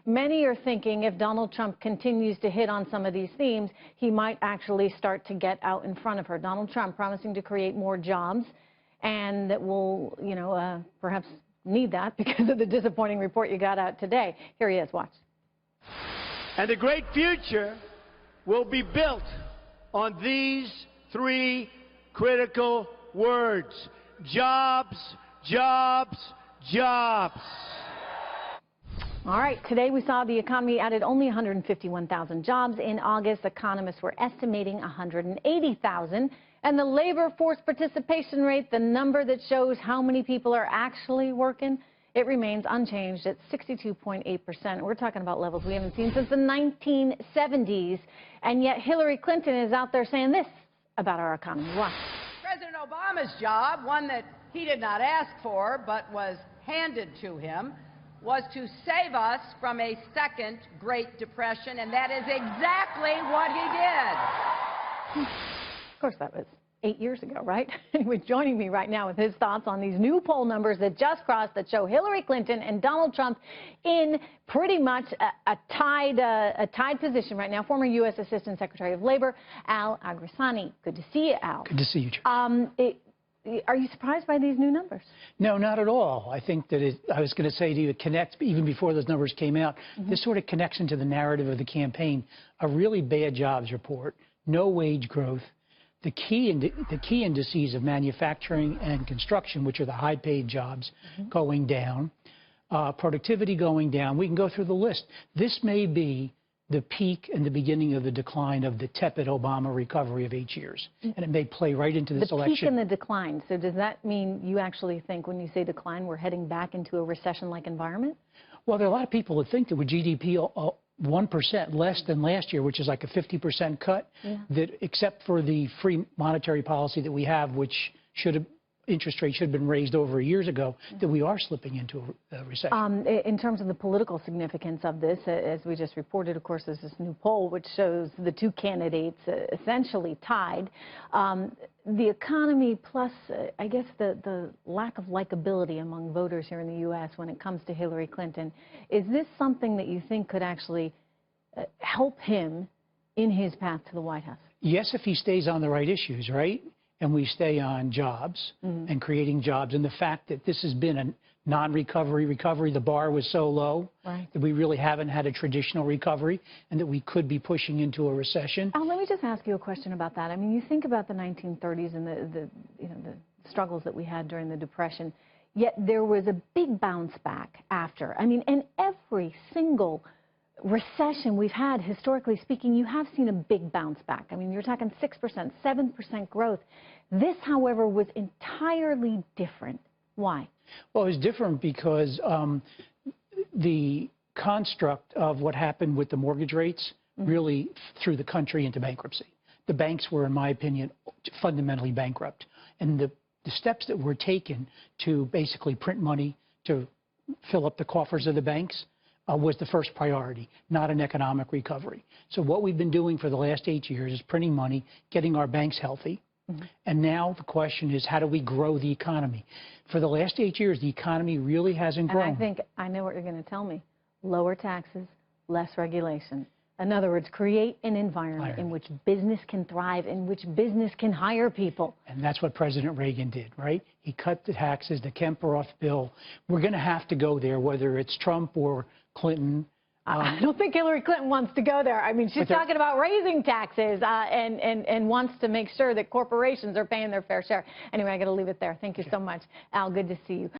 Many are thinking if Donald Trump continues to hit on some of these themes, he might actually start to get out in front of her. Donald Trump promising to create more jobs, and that will, perhaps need that because of the disappointing report you got out today. Here he is. Watch. And a great future will be built on these three critical words: jobs, jobs, jobs. All right, today we saw the economy added only 151,000 jobs. In August, economists were estimating 180,000. And the labor force participation rate, the number that shows how many people are actually working, it remains unchanged at 62.8%. We're talking about levels we haven't seen since the 1970s. And yet Hillary Clinton is out there saying this about our economy. Watch. President Obama's job, one that he did not ask for but was handed to him, was to save us from a second Great Depression, and that is exactly what he did. Of course, that was 8 years ago, right? Anyway, joining me right now with his thoughts on these new poll numbers that just crossed that show Hillary Clinton and Donald Trump in pretty much a tied position right now. Former U.S. Assistant Secretary of Labor, Al Angrisani. Good to see you, Al. Good to see you. Are you surprised by these new numbers? No, not at all. I think that I was going to say to you, it connects, even before those numbers came out, this sort of connects into the narrative of the campaign. A really bad jobs report, no wage growth, the key indices of manufacturing and construction, which are the high-paid jobs, going down, productivity going down. We can go through the list. This may be the peak and the beginning of the decline of the tepid Obama recovery of 8 years. And it may play right into this election. The peak and the decline. So does that mean you actually think when you say decline, we're heading back into a recession-like environment? Well, there are a lot of people that think that with GDP 1% less than last year, which is like a 50% cut, that except for the free monetary policy that we have, which interest rates should have been raised over years ago, that we are slipping into a recession. In terms of the political significance of this, as we just reported, of course, there's this new poll which shows the two candidates essentially tied. The economy plus, I guess, the lack of likability among voters here in the U.S. when it comes to Hillary Clinton, is this something that you think could actually help him in his path to the White House? Yes, if he stays on the right issues, right? And we stay on jobs and creating jobs. And the fact that this has been a non-recovery recovery, the bar was so low that we really haven't had a traditional recovery, and that we could be pushing into a recession. Al, let me just ask you a question about that. I mean, you think about the 1930s and the struggles that we had during the Depression, yet there was a big bounce back after. I mean, and every single recession we've had, historically speaking, you have seen a big bounce back. I mean, you're talking 6%, 7% growth. This, however, was entirely different. Why? Well, it was different because the construct of what happened with the mortgage rates really threw the country into bankruptcy. The banks were, in my opinion, fundamentally bankrupt. And the steps that were taken to basically print money to fill up the coffers of the banks was the first priority, not an economic recovery. So what we've been doing for the last 8 years is printing money, getting our banks healthy. And now the question is, how do we grow the economy? For the last 8 years, the economy really hasn't grown. And I think I know what you're going to tell me. Lower taxes, less regulation. In other words, create an environment in which business can thrive, in which business can hire people. And that's what President Reagan did, right? He cut the taxes, the Kemper-Off bill. We're going to have to go there, whether it's Trump or Clinton. I don't think Hillary Clinton wants to go there. I mean, she's talking about raising taxes and wants to make sure that corporations are paying their fair share. Anyway, I got to leave it there. Thank you so much, Al. Good to see you.